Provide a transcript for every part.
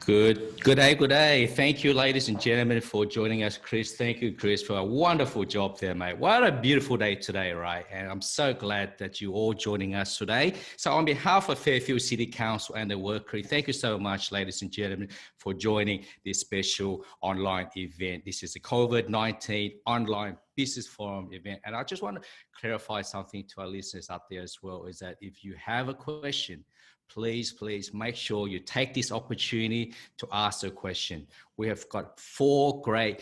Good day, good day. Thank you, ladies and gentlemen, for joining us, Chris. Thank you, Chris, for a wonderful job there, mate. What a beautiful day today, right? And I'm so glad that you all joining us today. So on behalf of Fairfield City Council and the Workary, thank you so much, ladies and gentlemen, for joining this special online event. This is the COVID-19 online business forum event. And I just want to clarify something to our listeners out there as well, is that if you have a question, please make sure you take this opportunity to ask a question. We have got four great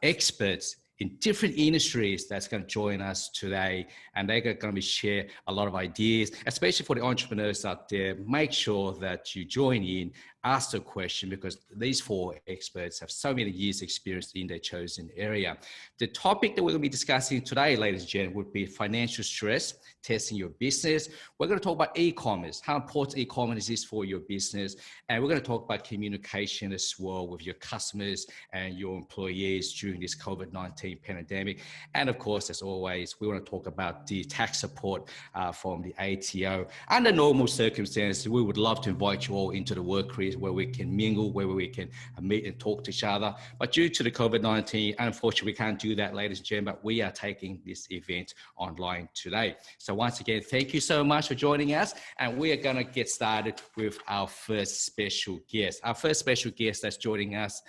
experts in different industries that's going to join us today, and they're going to be share a lot of ideas, especially for the entrepreneurs out there. Make sure that you join in, ask the question, because these four experts have so many years experience in their chosen area. The topic that we're going to be discussing today, ladies and gentlemen, would be financial stress, testing your business. We're going to talk about e-commerce, how important e-commerce is for your business. And we're going to talk about communication as well with your customers and your employees during this COVID-19 pandemic. And of course, as always, we want to talk about the tax support from the ATO. Under normal circumstances, we would love to invite you all into the Workary where we can mingle, where we can meet and talk to each other. But due to the COVID-19, unfortunately, we can't do that, ladies and gentlemen, but we are taking this event online today. So once again, thank you so much for joining us. And we are going to get started with our first special guest. Our first special guest that's joining us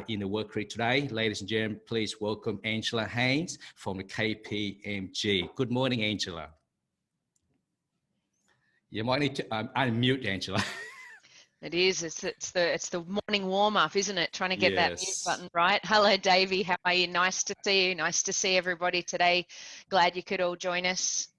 in the Workary today, ladies and gentlemen, please welcome Angela Haynes from the KPMG. Good morning, Angela. You might need to unmute, Angela. It is. It's the morning warm up, isn't it? Trying to get that mute button right. Hello, Davey. How are you? Nice to see you. Nice to see everybody today. Glad you could all join us.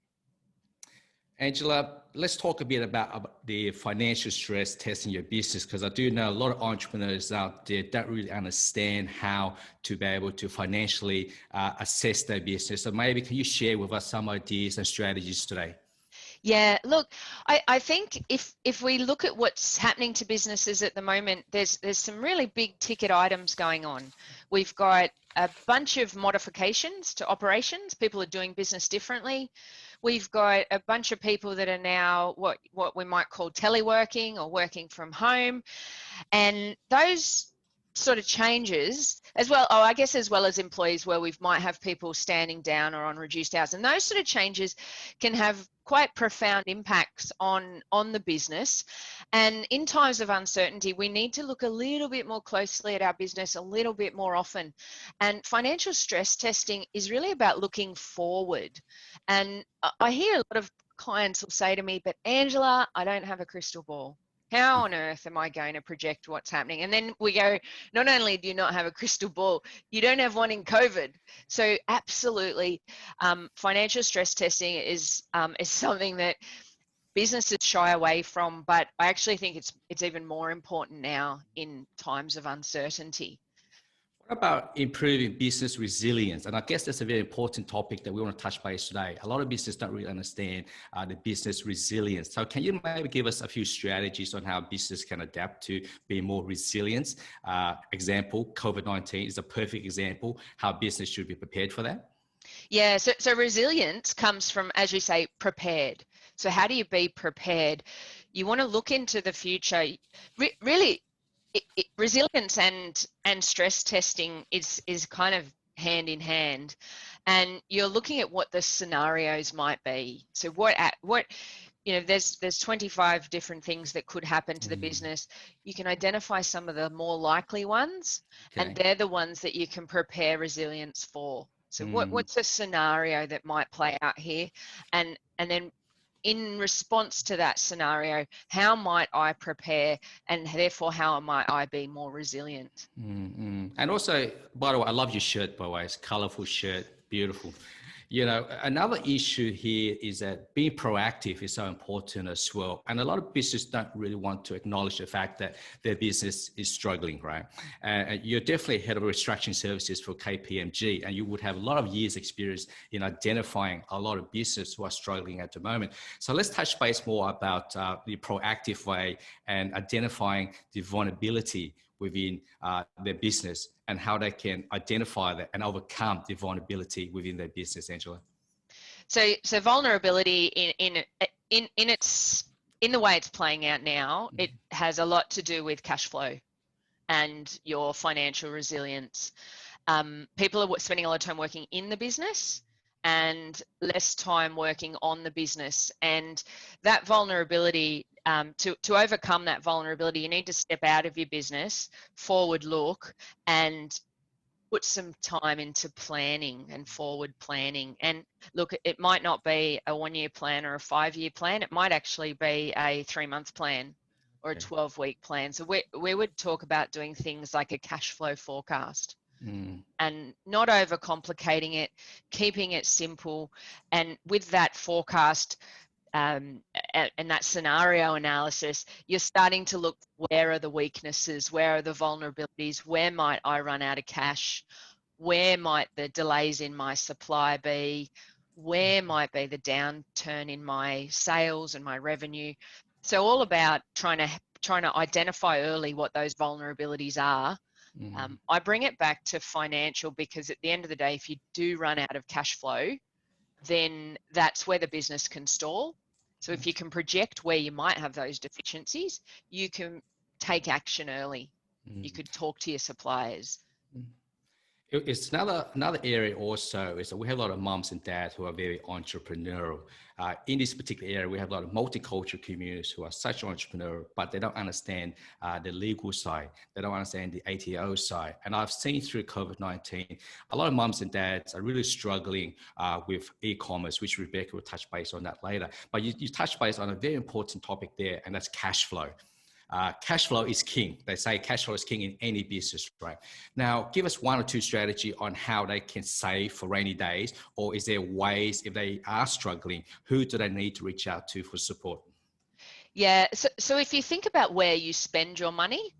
Angela, let's talk a bit about the financial stress testing your business, because I do know a lot of entrepreneurs out there don't really understand how to be able to financially assess their business. So maybe can you share with us some ideas and strategies today? Yeah, look, I think if we look at what's happening to businesses at the moment, there's some really big ticket items going on. We've got a bunch of modifications to operations. People are doing business differently. We've got a bunch of people that are now what we might call teleworking or working from home. And those sort of changes as well, I guess as well as employees where we might have people standing down or on reduced hours. And those sort of changes can have quite profound impacts on the business. And in times of uncertainty, we need to look a little bit more closely at our business a little bit more often. And financial stress testing is really about looking forward. And I hear a lot of clients will say to me, but Angela, I don't have a crystal ball. How on earth am I going to project what's happening? And then we go, not only do you not have a crystal ball, you don't have one in COVID. So absolutely, financial stress testing is something that businesses shy away from, but I actually think it's even more important now in times of uncertainty. What about improving business resilience? And I guess that's a very important topic that we want to touch base today. A lot of businesses don't really understand the business resilience. So can you maybe give us a few strategies on how business can adapt to be more resilient? Example, COVID-19 is a perfect example how business should be prepared for that. Yeah, so resilience comes from, as you say, prepared. So how do you be prepared? You want to look into the future. Really, resilience and stress testing is kind of hand in hand, and you're looking at what the scenarios might be. So what you know, there's 25 different things that could happen to the business. You can identify some of the more likely ones, and they're the ones that you can prepare resilience for. So what's a scenario that might play out here, and then in response to that scenario, how might I prepare, and therefore how might I be more resilient? And also, by the way, I love your shirt, by the way. It's a colorful shirt, beautiful. You know, another issue here is that being proactive is so important as well. And a lot of businesses don't really want to acknowledge the fact that their business is struggling, right? And you're definitely head of restructuring services for KPMG, and you would have a lot of years experience in identifying a lot of businesses who are struggling at the moment. So let's touch base more about the proactive way and identifying the vulnerability within their business and how they can identify that and overcome the vulnerability within their business, Angela. So vulnerability in the way it's playing out now, it has a lot to do with cash flow. and your financial resilience. People are spending a lot of time working in the business and less time working on the business. And that vulnerability, to overcome that vulnerability, you need to step out of your business, forward look, and put some time into planning and forward planning. And look, it might not be a 1-year plan or a 5-year plan. It might actually be a 3-month plan or a 12-week plan. So we would talk about doing things like a cash flow forecast. And not overcomplicating it, keeping it simple. And with that forecast and that scenario analysis, you're starting to look, where are the weaknesses, where are the vulnerabilities, where might I run out of cash, where might the delays in my supply be, where might be the downturn in my sales and my revenue. So all about trying to identify early what those vulnerabilities are. I bring it back to financial, because at the end of the day, if you do run out of cash flow, then that's where the business can stall. So if you can project where you might have those deficiencies, you can take action early. You could talk to your suppliers. It's another area also is that we have a lot of moms and dads who are very entrepreneurial. In this particular area, we have a lot of multicultural communities who are such entrepreneurial, but they don't understand the legal side. They don't understand the ATO side. And I've seen through COVID-19, a lot of moms and dads are really struggling with e-commerce, which Rebecca will touch base on that later. But you touch base on a very important topic there, and that's cash flow. Cash flow is king. They say cash flow is king in any business, right? Now, give us 1 or 2 strategy on how they can save for rainy days, or is there ways, if they are struggling, who do they need to reach out to for support? Yeah, so if you think about where you spend your money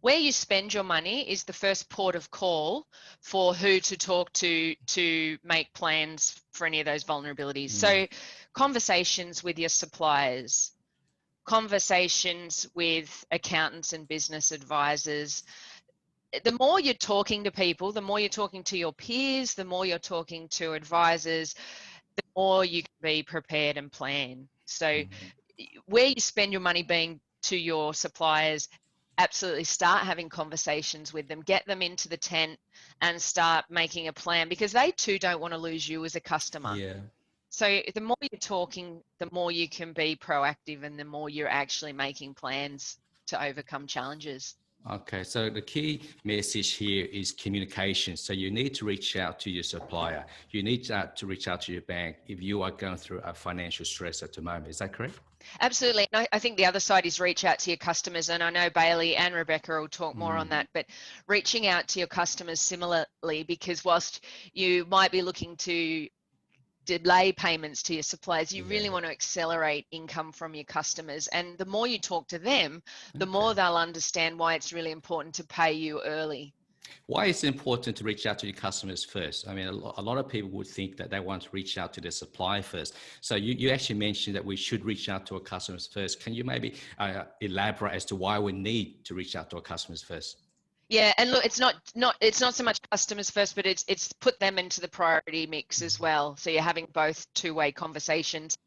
is the first port of call for who to talk to make plans for any of those vulnerabilities. So conversations with your suppliers, conversations with accountants and business advisors. The more you're talking to people, the more you're talking to your peers, the more you're talking to advisors, the more you can be prepared and plan. So where you spend your money being to your suppliers, absolutely start having conversations with them, get them into the tent and start making a plan, because they too don't want to lose you as a customer. Yeah. So the more you're talking, the more you can be proactive and the more you're actually making plans to overcome challenges. Okay, so the key message here is communication. So you need to reach out to your supplier. You need to reach out to your bank if you are going through a financial stress at the moment. Is that correct? Absolutely. And I think the other side is reach out to your customers. And I know Bailey and Rebecca will talk more on that, but reaching out to your customers similarly, because whilst you might be looking to delay payments to your suppliers, you really want to accelerate income from your customers. And the more you talk to them, the more they'll understand why it's really important to pay you early. Why is it important to reach out to your customers first? I mean, a lot of people would think that they want to reach out to their supplier first. So you actually mentioned that we should reach out to our customers first. Can you maybe elaborate as to why we need to reach out to our customers first? Yeah, and look, it's not so much customers first, but it's put them into the priority mix as well. So you're having both two-way conversations,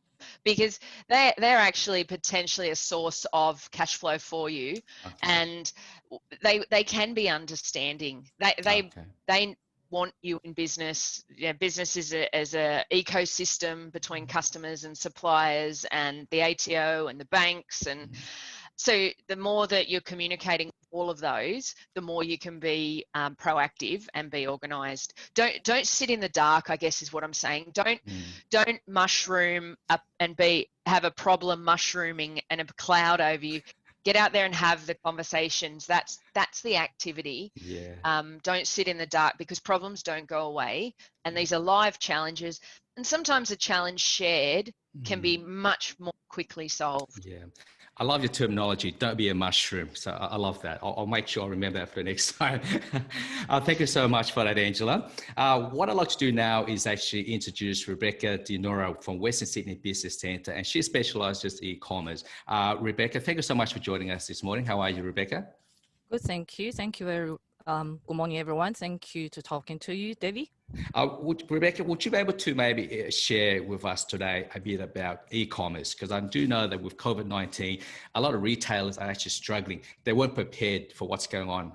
because they're actually potentially a source of cash flow for you, and they can be understanding. They want you in business. Yeah, business is a ecosystem between customers and suppliers and the ATO and the banks, and so the more that you're communicating all of those, the more you can be proactive and be organised. Don't sit in the dark, I guess is what I'm saying. Don't mushroom up and have a problem mushrooming and a cloud over you. Get out there and have the conversations. That's the activity. Yeah. Don't sit in the dark, because problems don't go away, and these are live challenges. And sometimes a challenge shared can be much more quickly solved. Yeah. I love your terminology. Don't be a mushroom. So I love that. I'll make sure I remember that for the next time. Thank you so much for that, Angela. What I'd like to do now is actually introduce Rebecca Dinora from Western Sydney Business Centre, and she specialises in e-commerce. Rebecca, thank you so much for joining us this morning. How are you, Rebecca? Good, thank you. Thank you very good morning, everyone. Thank you to talking to you, Debbie. Rebecca, would you be able to maybe share with us today a bit about e-commerce? Because I do know that with COVID-19, a lot of retailers are actually struggling. They weren't prepared for what's going on,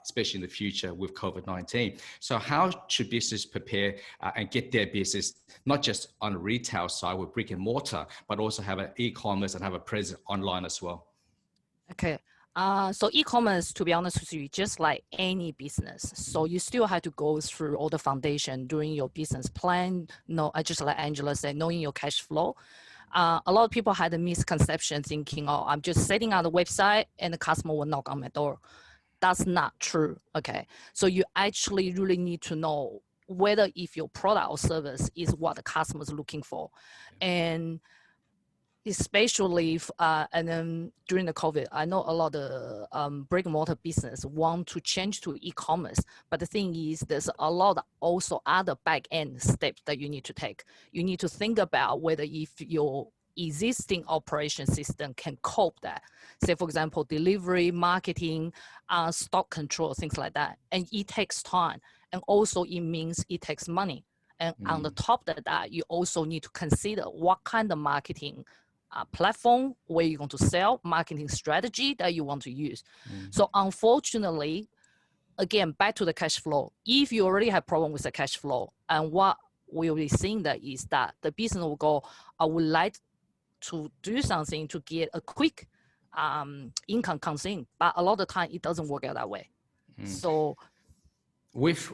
especially in the future with COVID-19. So how should business prepare and get their business, not just on the retail side with brick and mortar, but also have an e-commerce and have a presence online as well? Okay. So e-commerce, to be honest with you, just like any business. So you still have to go through all the foundation during your business plan. No, I just like Angela said, knowing your cash flow. A lot of people had a misconception thinking, oh, I'm just setting out a website and the customer will knock on my door. That's not true. Okay. So you actually really need to know whether if your product or service is what the customer is looking for. And especially and then during the COVID, I know a lot of brick and mortar business want to change to e-commerce, but the thing is there's a lot of also other back end steps that you need to take. You need to think about whether if your existing operation system can cope that. Say for example, delivery, marketing, stock control, things like that. And it takes time. And also it means it takes money. And on the top of that, you also need to consider what kind of marketing platform where you're going to sell, marketing strategy that you want to use. So unfortunately, again, back to the cash flow, if you already have problem with the cash flow, and what we'll be seeing that is that the business will go, I would like to do something to get a quick income comes in, but a lot of the time it doesn't work out that way. So with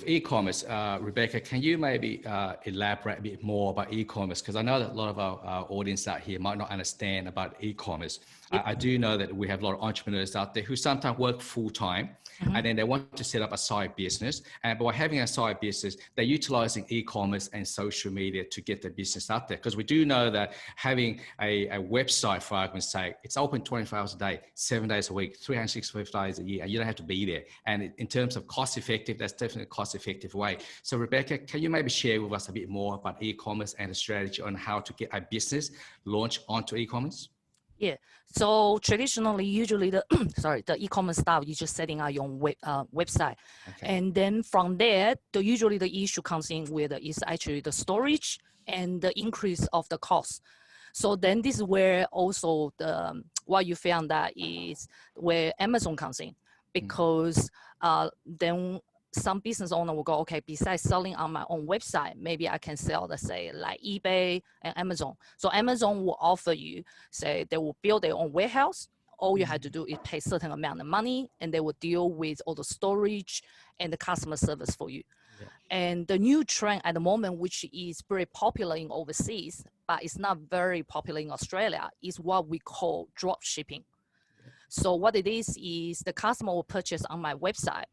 e-commerce, Rebecca, can you maybe elaborate a bit more about e-commerce? Because I know that a lot of our audience out here might not understand about e-commerce. Yep. I do know that we have a lot of entrepreneurs out there who sometimes work full-time, and then they want to set up a side business. And by having a side business, they're utilizing e-commerce and social media to get their business out there. Because we do know that having a website, for argument's sake, it's open 24 hours a day, 7 days a week, 365 days a year, and you don't have to be there. And in terms of cost effective, that's definitely a cost effective way. So Rebecca, can you maybe share with us a bit more about e-commerce and a strategy on how to get a business launched onto e-commerce? Yeah. So traditionally, usually the the e-commerce style, you're just setting out your own website, and then from there, usually the issue comes in with is actually the storage and the increase of the cost. So then this is where also the what you found that is where Amazon comes in, because then some business owner will go, okay, besides selling on my own website, maybe I can sell, let's say, like eBay and Amazon. So Amazon will offer you, say, they will build their own warehouse. All you have to do is pay a certain amount of money, and they will deal with all the storage and the customer service for you. Yeah. And the new trend at the moment, which is very popular in overseas, but it's not very popular in Australia, is what we call drop shipping. Yeah. So what it is the customer will purchase on my website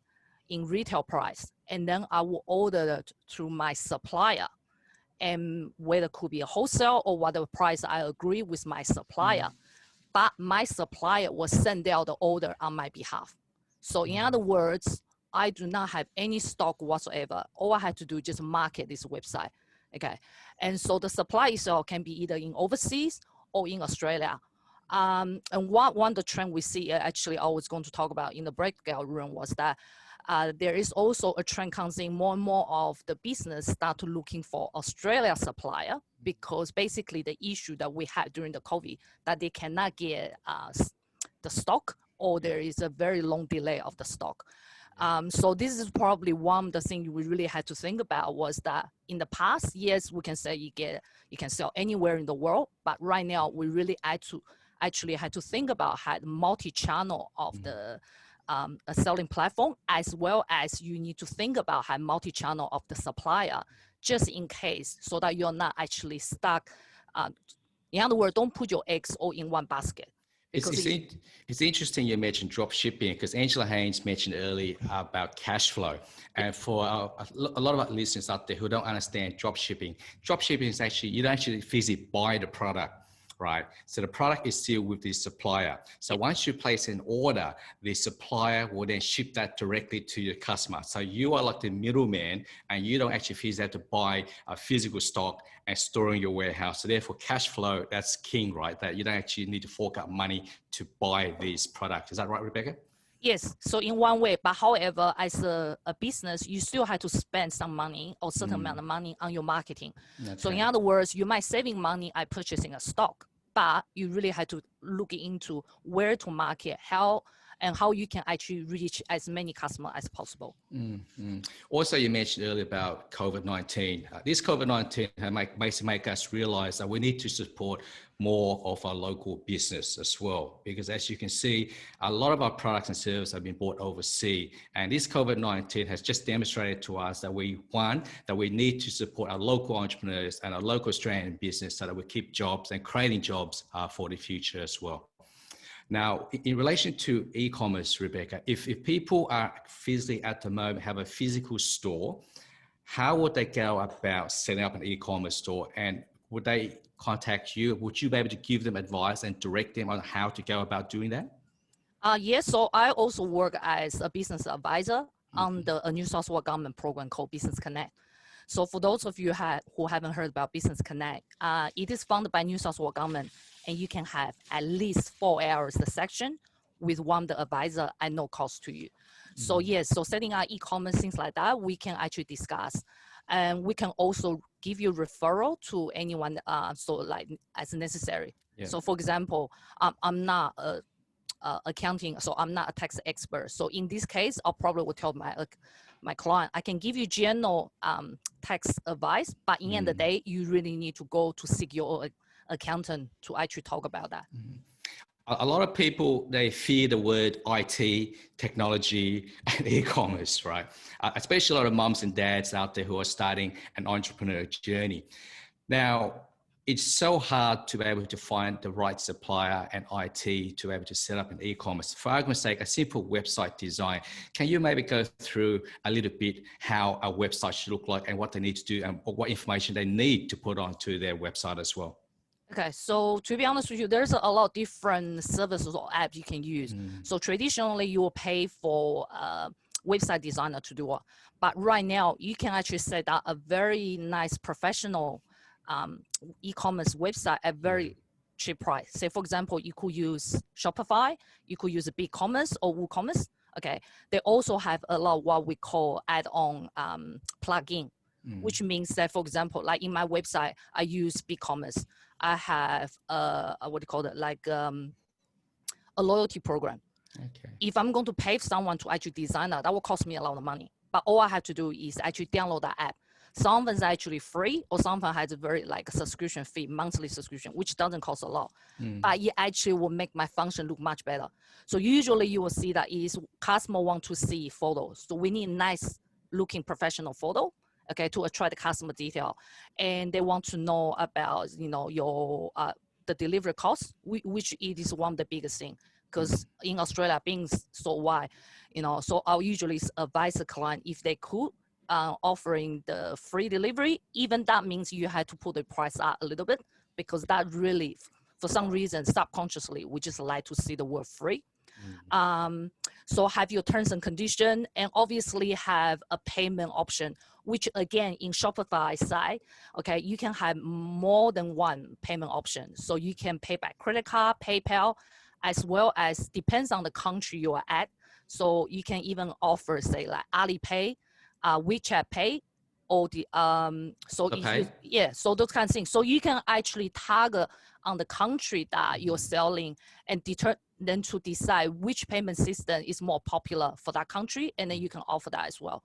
in retail price, and then I will order it through my supplier, and whether it could be a wholesale or whatever price I agree with my supplier, but my supplier will send out the order on my behalf. So in other words, I do not have any stock whatsoever. All I have to do is just market this website. Okay, and so the supply itself can be either in overseas or in Australia. And one of the trend we see, actually I was going to talk about in the breakout room, was that there is also a trend comes in, more and more of the business start to looking for Australia supplier, because basically the issue that we had during the COVID, that they cannot get the stock, or there is a very long delay of the stock. So this is probably one of the things we really had to think about, was that in the past, yes, we can say you can sell anywhere in the world, but right now we really had to think about how multi-channel of the a selling platform, as well as you need to think about how multi-channel of the supplier, just in case, so that you're not actually stuck. In other words, don't put your eggs all in one basket. It's interesting you mentioned drop shipping, because Angela Haynes mentioned earlier about cash flow. And for a lot of our listeners out there who don't understand drop shipping is actually, you don't actually physically buy the product. Right. So the product is still with the supplier. So once you place an order, the supplier will then ship that directly to your customer. So you are like the middleman, and you don't actually physically have to buy a physical stock and store in your warehouse. So therefore cash flow, that's king, right? That you don't actually need to fork out money to buy these products. Is that right, Rebecca? Yes, so in one way, but however, as a business, you still have to spend some money or certain amount of money on your marketing. Okay. So in other words, you might saving money by purchasing a stock, but you really have to look into where to market, how you can actually reach as many customers as possible. Also, you mentioned earlier about COVID-19. This COVID-19 basically make us realize that we need to support more of our local business as well, because as you can see, a lot of our products and services have been bought overseas. And this COVID-19 has just demonstrated to us that we need to support our local entrepreneurs and our local Australian business so that we keep jobs and creating jobs for the future as well. Now, in relation to e-commerce, Rebecca, if people are physically at the moment have a physical store, how would they go about setting up an e-commerce store? And would they contact you? Would you be able to give them advice and direct them on how to go about doing that? Yes, so I also work as a business advisor on a New South Wales government program called Business Connect. So for those of you who haven't heard about Business Connect, it is funded by New South Wales government, and you can have at least 4 hours a section with one the advisor at no cost to you. So yes, so setting up e-commerce, things like that, we can actually discuss. And we can also give you referral to anyone, so like as necessary. Yeah. So for example, I'm not accounting, so I'm not a tax expert. So in this case, I'll probably will tell my client, I can give you general tax advice, but in the end of the day, you really need to go to seek your accountant to actually talk about that. A lot of people, they fear the word IT, technology, and e-commerce, right? Especially a lot of moms and dads out there who are starting an entrepreneurial journey. Now, it's so hard to be able to find the right supplier and IT to be able to set up an e-commerce. For argument's sake, a simple website design. Can you maybe go through a little bit how a website should look like and what they need to do and what information they need to put onto their website as well? Okay, so to be honest with you, there's a lot of different services or apps you can use. So traditionally, you will pay for a website designer to do it. But right now, you can actually set up a very nice professional e-commerce website at very cheap price. Say, for example, you could use Shopify, you could use BigCommerce or WooCommerce. Okay, they also have a lot of what we call add-on plugin, which means that, for example, like in my website, I use BigCommerce. I have what do you call it, like a loyalty program. Okay. If I'm going to pay someone to actually design that, that will cost me a lot of money. But all I have to do is actually download the app. Some of them is actually free, or some of them has a very like a subscription fee, monthly subscription, which doesn't cost a lot. But it actually will make my function look much better. So usually you will see that is customer want to see photos. So we need nice looking professional photo, okay, to attract the customer detail. And they want to know about, you know, your the delivery cost, which it is one of the biggest thing. Because in Australia, being so wide, you know, so I'll usually advise the client if they could offering the free delivery, even that means you had to put the price up a little bit, because that really, for some reason, subconsciously, we just like to see the word free. So have your terms and conditions, and obviously have a payment option, which again, in Shopify side, okay, you can have more than one payment option. So you can pay by credit card, PayPal, as well as depends on the country you are at. So you can even offer, say, like Alipay, WeChat Pay, or the so so those kind of things. So you can actually target on the country that you're selling and then to decide which payment system is more popular for that country, and then you can offer that as well.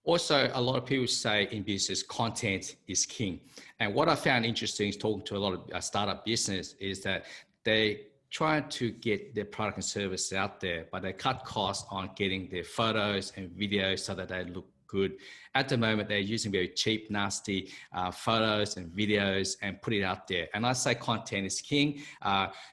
Also, a lot of people say in business, content is king. And what I found interesting is talking to a lot of startup business is that they try to get their product and service out there, but they cut costs on getting their photos and videos so that they look good. At the moment, they're using very cheap, nasty photos and videos and put it out there. And I say content is king.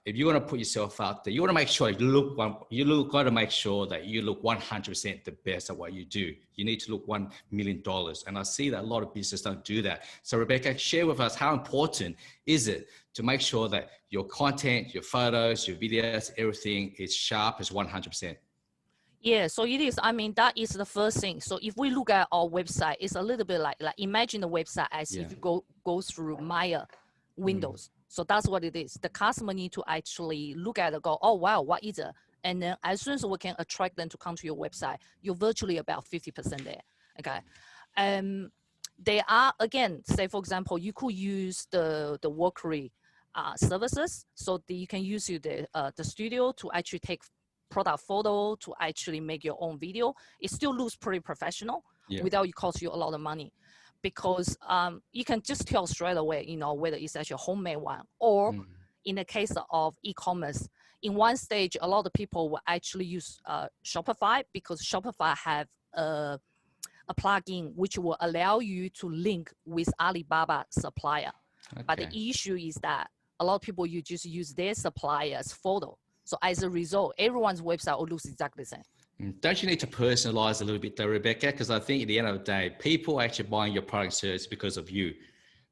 If you want to put yourself out there, you want to make sure got to make sure that you look 100% the best at what you do. You need to look $1 million. And I see that a lot of businesses don't do that. So Rebecca, share with us, how important is it to make sure that your content, your photos, your videos, everything is sharp as 100%? Yeah, so it is. I mean, that is the first thing. So if we look at our website, it's a little bit like imagine the website as if you go through Maya windows. So that's what it is. The customer need to actually look at it, go, oh wow, what is it? And then as soon as we can attract them to come to your website, you're virtually about 50% there. Okay. They are, again, say for example, you could use the Workary services, so that you can use the studio to actually take product photo, to actually make your own video. It still looks pretty professional without it cost you a lot of money, because you can just tell straight away, you know, whether it's actually a homemade one, or in the case of e-commerce, in one stage, a lot of people will actually use Shopify, because Shopify have a plugin which will allow you to link with Alibaba supplier. Okay. But the issue is that a lot of people, you just use their supplier's photo. So as a result, everyone's website will look exactly the same. Don't you need to personalize a little bit though, Rebecca? Because I think at the end of the day, people are actually buying your product service because of you,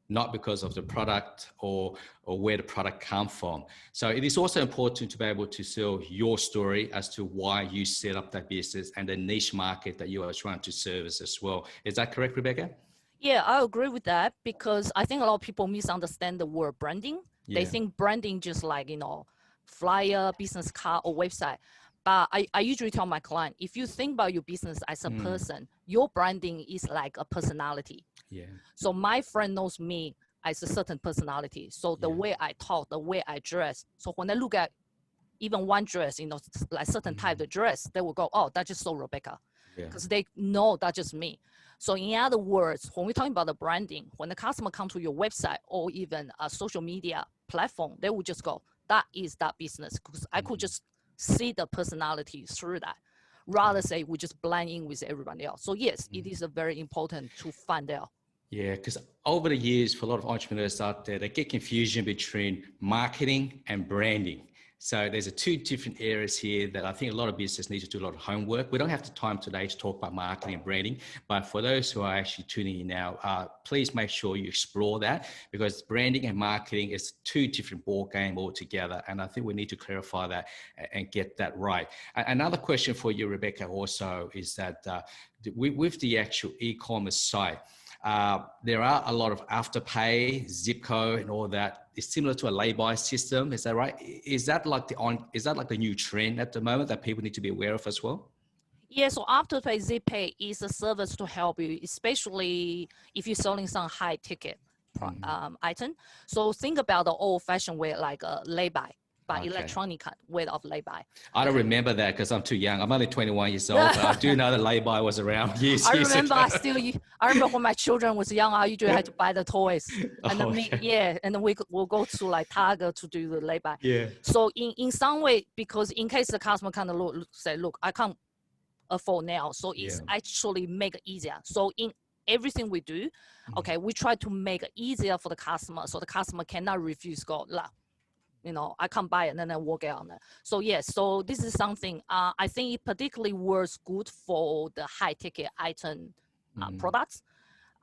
not because of the product or where the product comes from. So it is also important to be able to sell your story as to why you set up that business and the niche market that you are trying to service as well. Is that correct, Rebecca? Yeah, I agree with that, because I think a lot of people misunderstand the word branding. They think branding just like, you know, flyer, business card, or website. But I usually tell my client, if you think about your business as a person, your branding is like a personality. Yeah. So my friend knows me as a certain personality. So the way I talk, the way I dress. So when they look at even one dress, you know, like certain type of dress, they will go, oh, that's just so Rebecca. Because they know that's just me. So in other words, when we're talking about the branding, when the customer comes to your website or even a social media platform, they will just go, that is that business. Because I could just see the personality through that, rather say we just blend in with everybody else. So yes, it is a very important to find out. Yeah, because over the years, for a lot of entrepreneurs out there, they get confusion between marketing and branding. So there's two different areas here that I think a lot of businesses need to do a lot of homework. We don't have the time today to talk about marketing and branding, but for those who are actually tuning in now, please make sure you explore that, because branding and marketing is two different ball game altogether. And I think we need to clarify that and get that right. Another question for you, Rebecca, also is that with the actual e-commerce site, there are a lot of afterpay, zip code, and all that. It's similar to a lay-by system. Is that right? Is that like the new trend at the moment that people need to be aware of as well? Yeah, so Afterpay, ZipPay is a service to help you, especially if you're selling some high ticket item. So think about the old-fashioned way, like a lay-by. Electronic way of lay-by. I don't remember that because I'm too young. I'm only 21 years old, but I do know that lay-by was around years ago. I remember when my children was young, I usually had to buy the toys. And then and then we'll go to like Target to do the lay-by. Yeah. So in some way, because in case the customer kind of say, look, I can't afford now. So it's actually make it easier. So in everything we do, okay, we try to make it easier for the customer, so the customer cannot refuse, go, you know, I can't buy it, and then I walk out on it. So yes, so this is something I think it particularly works good for the high ticket item products.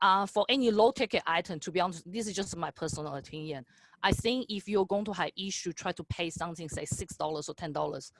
For any low ticket item, to be honest, this is just my personal opinion. I think if you're going to have issue, try to pay something, say $6 or $10,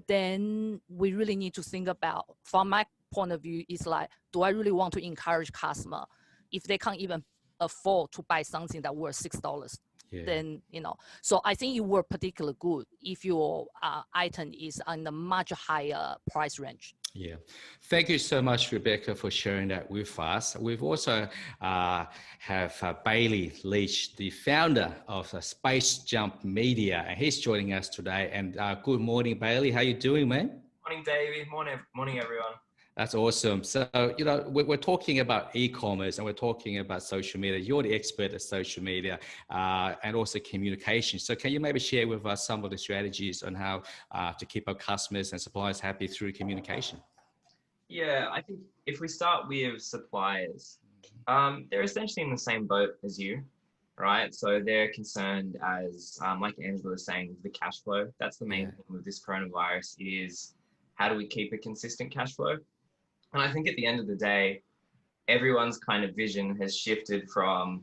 then we really need to think about, from my point of view, is like, do I really want to encourage customer if they can't even afford to buy something that worth $6? Then, you know, so I think it work particularly good if your item is on a much higher price range. Yeah. Thank you so much, Rebecca, for sharing that with us. We've also have Bailey Leitch, the founder of Space Jump Media, and he's joining us today. And good morning, Bailey. How you doing, man? Morning, Davey. Morning, everyone. That's awesome. So, you know, we're talking about e-commerce and we're talking about social media. You're the expert at social media and also communication. So can you maybe share with us some of the strategies on how to keep our customers and suppliers happy through communication? Yeah, I think if we start with suppliers, they're essentially in the same boat as you, right? So they're concerned as, like Angela was saying, the cash flow. That's the main thing with this coronavirus is how do we keep a consistent cash flow? And I think at the end of the day, everyone's kind of vision has shifted from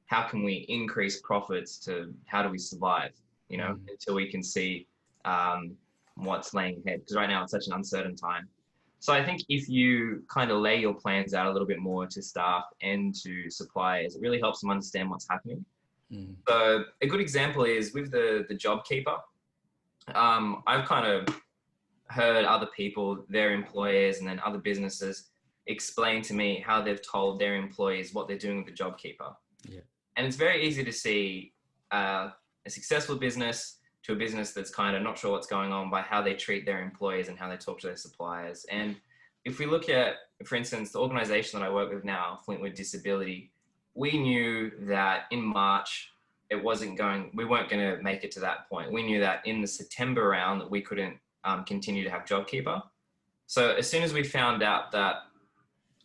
how can we increase profits to how do we survive, you know, until we can see what's laying ahead. Because right now it's such an uncertain time. So I think if you kind of lay your plans out a little bit more to staff and to suppliers, it really helps them understand what's happening. So a good example is with the JobKeeper. I've kind of heard other people, their employers, and then other businesses explain to me how they've told their employees what they're doing with the JobKeeper. Yeah. And it's very easy to see a successful business to a business that's kind of not sure what's going on by how they treat their employees and how they talk to their suppliers. And if we look at, for instance, the organization that I work with now, Flintwood Disability, we knew that in March, we weren't going to make it to that point. We knew that in the September round that we couldn't continue to have JobKeeper. So as soon as we found out that,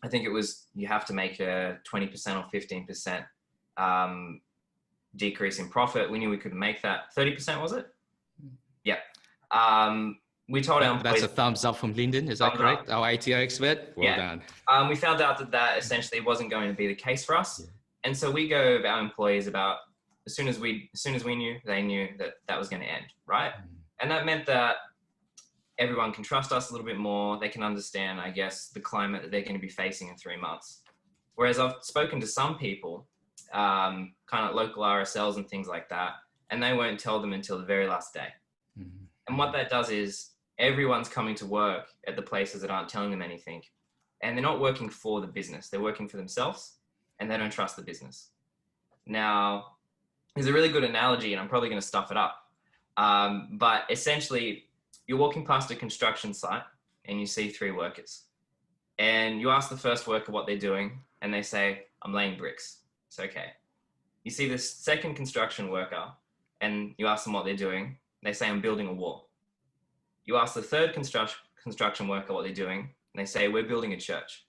I think it was, you have to make a 20% or 15% decrease in profit. We knew we couldn't make that. 30%, was it? Yeah. We told our employees. That's a thumbs up from Lyndon. Is that correct? Our ATO expert. Well done. We found out that essentially wasn't going to be the case for us. Yeah. And so we go to our employees about, as soon as we knew, they knew that was going to end, right? And that meant that everyone can trust us a little bit more. They can understand, I guess, the climate that they're going to be facing in 3 months. Whereas I've spoken to some people, kind of local RSLs and things like that, and they won't tell them until the very last day. Mm-hmm. And what that does is everyone's coming to work at the places that aren't telling them anything. And they're not working for the business. They're working for themselves, and they don't trust the business. Now, there's a really good analogy, and I'm probably going to stuff it up. But essentially, you're walking past a construction site and you see 3 workers. And you ask the first worker what they're doing, and they say, I'm laying bricks. It's okay. You see this second construction worker, and you ask them what they're doing. They say, I'm building a wall. You ask the third construction worker what they're doing, and they say, we're building a church.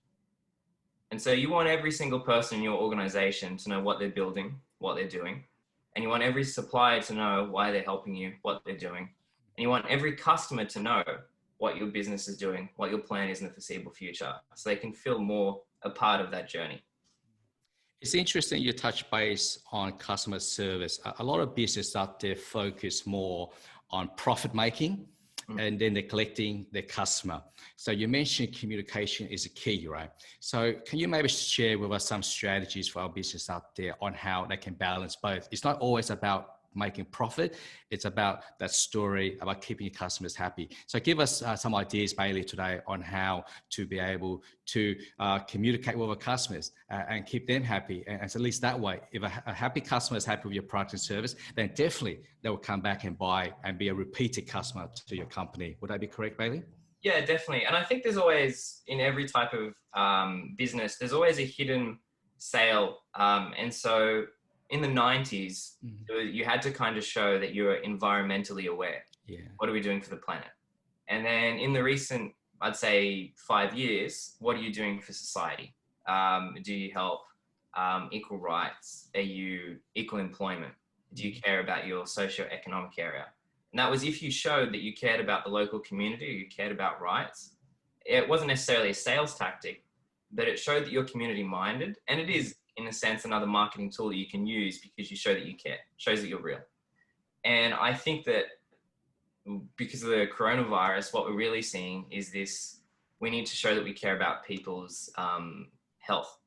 And so you want every single person in your organization to know what they're building, what they're doing. And you want every supplier to know why they're helping you, what they're doing. And you want every customer to know what your business is doing, what your plan is in the foreseeable future, so they can feel more a part of that journey. It's interesting you touch base on customer service. A lot of businesses out there focus more on profit making, and then neglecting their customer. So you mentioned communication is a key, right? So can you maybe share with us some strategies for our business out there on how they can balance both? It's not always about making profit. It's about that story about keeping your customers happy. So give us some ideas, Bailey, today on how to be able to communicate with our customers and keep them happy. And so at least that way, if a happy customer is happy with your product and service, then definitely they will come back and buy and be a repeated customer to your company. Would that be correct, Bailey? Yeah, definitely. And I think there's always, in every type of business, there's always a hidden sale. And so in the 90s, you had to kind of show that you were environmentally aware. Yeah. What are we doing for the planet? And then in the recent, I'd say 5 years, what are you doing for society? Do you help equal rights? Are you equal employment? Do you care about your socio-economic area? And that was if you showed that you cared about the local community, or you cared about rights. It wasn't necessarily a sales tactic, but it showed that you're community minded. And it is, in a sense, another marketing tool that you can use because you show that you care, shows that you're real. And I think that because of the coronavirus, what we're really seeing is this, we need to show that we care about people's health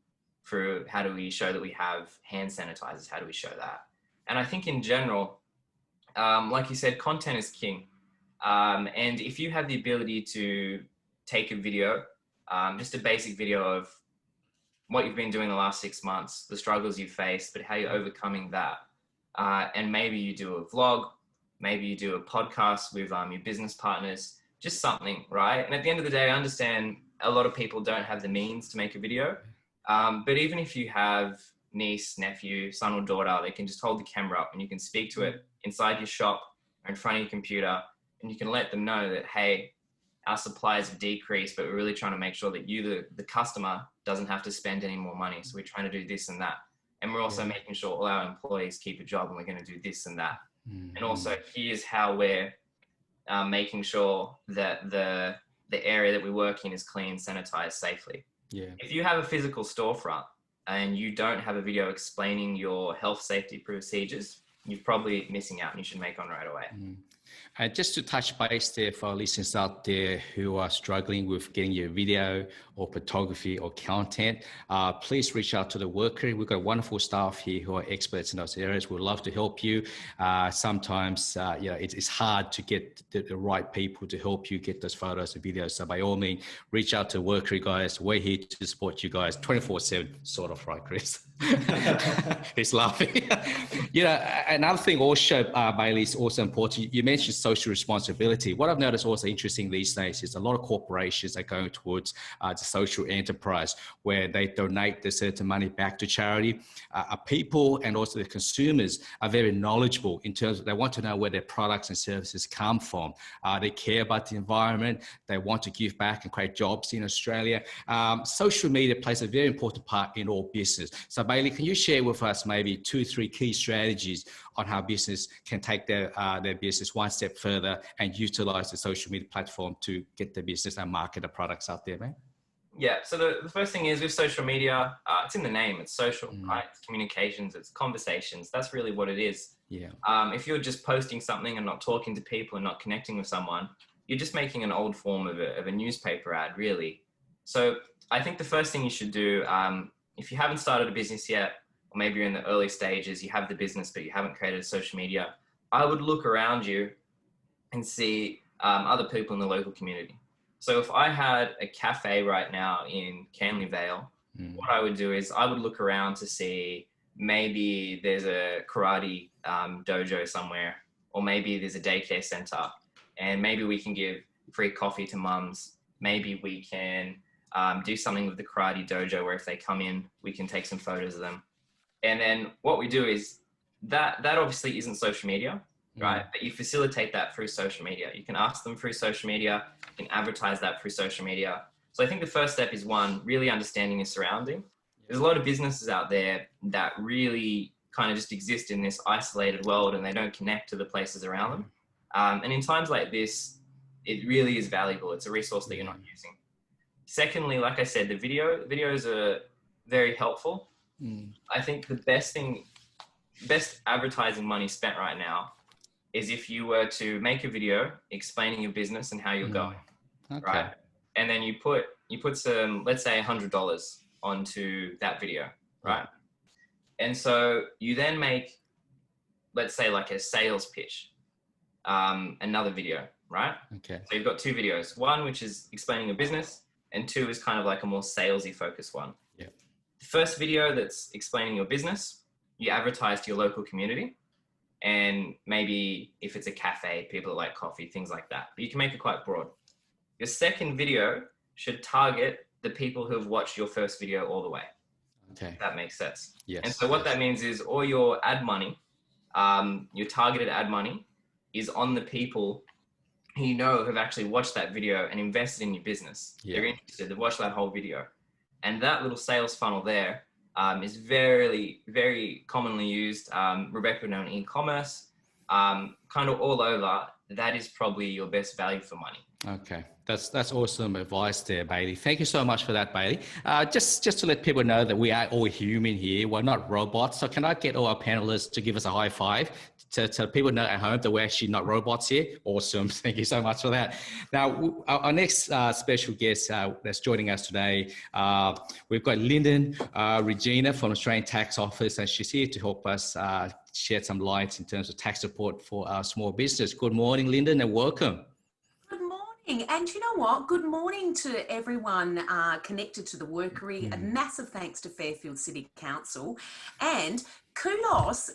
through how do we show that we have hand sanitizers, how do we show that? And I think in general, like you said, content is king. And if you have the ability to take a video, just a basic video of what you've been doing the last 6 months, the struggles you've faced, but how you're overcoming that. And maybe you do a vlog, maybe you do a podcast with your business partners, just something, right? And at the end of the day, I understand a lot of people don't have the means to make a video. But even if you have niece, nephew, son or daughter, they can just hold the camera up and you can speak to it inside your shop or in front of your computer, and you can let them know that, hey, our supplies have decreased, but we're really trying to make sure that you, the customer, doesn't have to spend any more money. So we're trying to do this and that. And we're also making sure all our employees keep a job, and we're going to do this and that. And also here's how we're making sure that the area that we work in is clean, sanitized safely. Yeah. If you have a physical storefront and you don't have a video explaining your health safety procedures, you're probably missing out, and you should make one right away. And just to touch base there for our listeners out there who are struggling with getting your video or photography or content, please reach out to the Workary. We've got wonderful staff here who are experts in those areas. We'd love to help you. Sometimes, it's hard to get the right people to help you get those photos and videos. So by all means, reach out to Workary, guys. We're here to support you guys 24/7, sort of, right, Chris? He's laughing. Another thing also, Bailey, is also important. You mentioned social responsibility. What I've noticed also interesting these days is a lot of corporations are going towards the social enterprise, where they donate the certain money back to charity. People and also the consumers are very knowledgeable in terms of they want to know where their products and services come from. They care about the environment. They want to give back and create jobs in Australia. Social media plays a very important part in all business. So Bailey, can you share with us maybe 2 or 3 key strategies on how business can take their business one step further and utilize the social media platform to get the business and market the products out there, man? Yeah, so the first thing is with social media, it's in the name, it's social, right? It's communications, it's conversations. That's really what it is. Yeah. If you're just posting something and not talking to people and not connecting with someone, you're just making an old form of a newspaper ad, really. So I think the first thing you should do, if you haven't started a business yet, or maybe you're in the early stages, you have the business, but you haven't created social media, I would look around you and see other people in the local community. So if I had a cafe right now in Canley Vale, what I would do is I would look around to see maybe there's a karate dojo somewhere, or maybe there's a daycare center, and maybe we can give free coffee to mums. Maybe we can do something with the karate dojo where if they come in, we can take some photos of them. And then what we do is that obviously isn't social media, right? But you facilitate that through social media. You can ask them through social media, you can advertise that through social media. So I think the first step is one, really understanding your surrounding. There's a lot of businesses out there that really kind of just exist in this isolated world and they don't connect to the places around them. And in times like this, it really is valuable. It's a resource that you're not using. Secondly, like I said, videos are very helpful. I think the best advertising money spent right now is if you were to make a video explaining your business and how you're going, right? And then you put some, let's say $100 onto that video, right? And so you then make, let's say like a sales pitch, another video, right? Okay. So you've got 2 videos, one which is explaining your business, and 2 is kind of like a more salesy focused one. Yeah. The first video that's explaining your business, you advertise to your local community, and maybe if it's a cafe, people that like coffee, things like that. But you can make it quite broad. Your second video should target the people who have watched your first video all the way. Okay. If that makes sense. Yes. And so what that means is all your ad money, your targeted ad money, is on the people who you know have actually watched that video and invested in your business. Yeah. They're interested, they've watched that whole video. And that little sales funnel there is very, very commonly used. Rebecca would know in e-commerce, kind of all over. That is probably your best value for money. Okay, that's awesome advice there, Bailey. Thank you so much for that, Bailey. Just to let people know that we are all human here. We're not robots. So can I get all our panelists to give us a high five to people know at home that we're actually not robots here? Awesome. Thank you so much for that. Now, our next special guest that's joining us today, we've got Lyndon Regina from Australian Tax Office, and she's here to help us shed some light in terms of tax support for our small business. Good morning, Lyndon, and welcome. And you know what? Good morning to everyone connected to the Workary. A massive thanks to Fairfield City Council, and kudos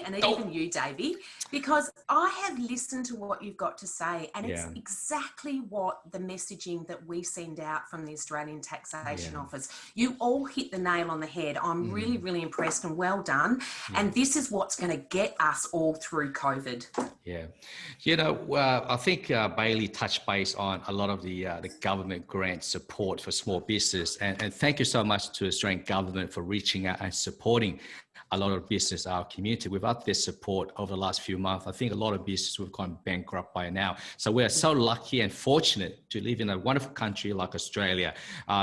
and even you, Davey, because I have listened to what you've got to say, and it's exactly what the messaging that we send out from the Australian Taxation Office. You all hit the nail on the head. I'm really, really impressed, and well done. And this is what's going to get us all through COVID. Yeah. You know, I think Bailey touched base on a lot of the government grant support for small business. And thank you so much to the Australian government for reaching out and supporting a lot of business, our community. Without this support over the last few months, I think a lot of businesses would have gone bankrupt by now. So we're so lucky and fortunate to live in a wonderful country like Australia.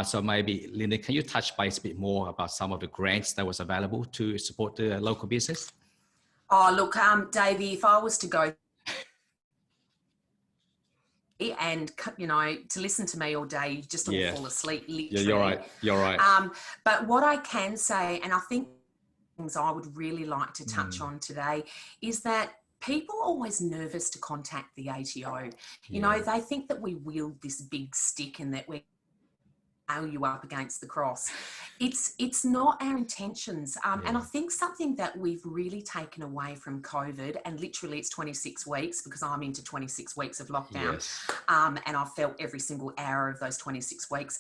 So maybe, Linda, can you touch base a bit more about some of the grants that was available to support the local business? Oh, look, Davey, if I was to go and, you know, to listen to me all day, you just all fall asleep, literally. Yeah, you're right. But what I can say, and I think things I would really like to touch on today, is that people are always nervous to contact the ATO. You know, they think that we wield this big stick and that we nail you up against the cross. It's not our intentions. And I think something that we've really taken away from COVID, and literally it's 26 weeks because I'm into 26 weeks of lockdown, and I've felt every single hour of those 26 weeks,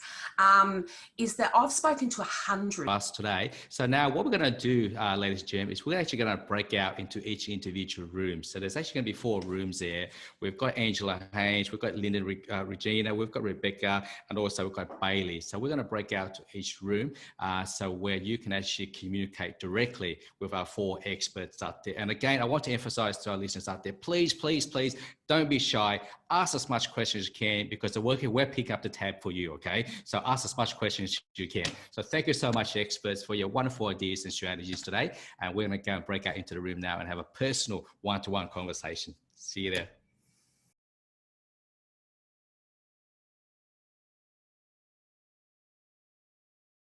is that I've spoken to 100 us today. So now what we're going to do, ladies and gentlemen, is we're actually going to break out into each individual room. So there's actually going to be 4 rooms there. We've got Angela Haynes, we've got Linda Regina, we've got Rebecca, and also we've got Bailey. So we're going to break out to each room, so where you can actually communicate directly with our 4 experts out there. And again, I want to emphasize to our listeners out there, please, please, please don't be shy. Ask as much questions as you can, because we're picking up the tab for you, okay? So ask as much questions as you can. So thank you so much, experts, for your wonderful ideas and strategies today. And we're going to go and break out into the room now and have a personal one-to-one conversation. See you there.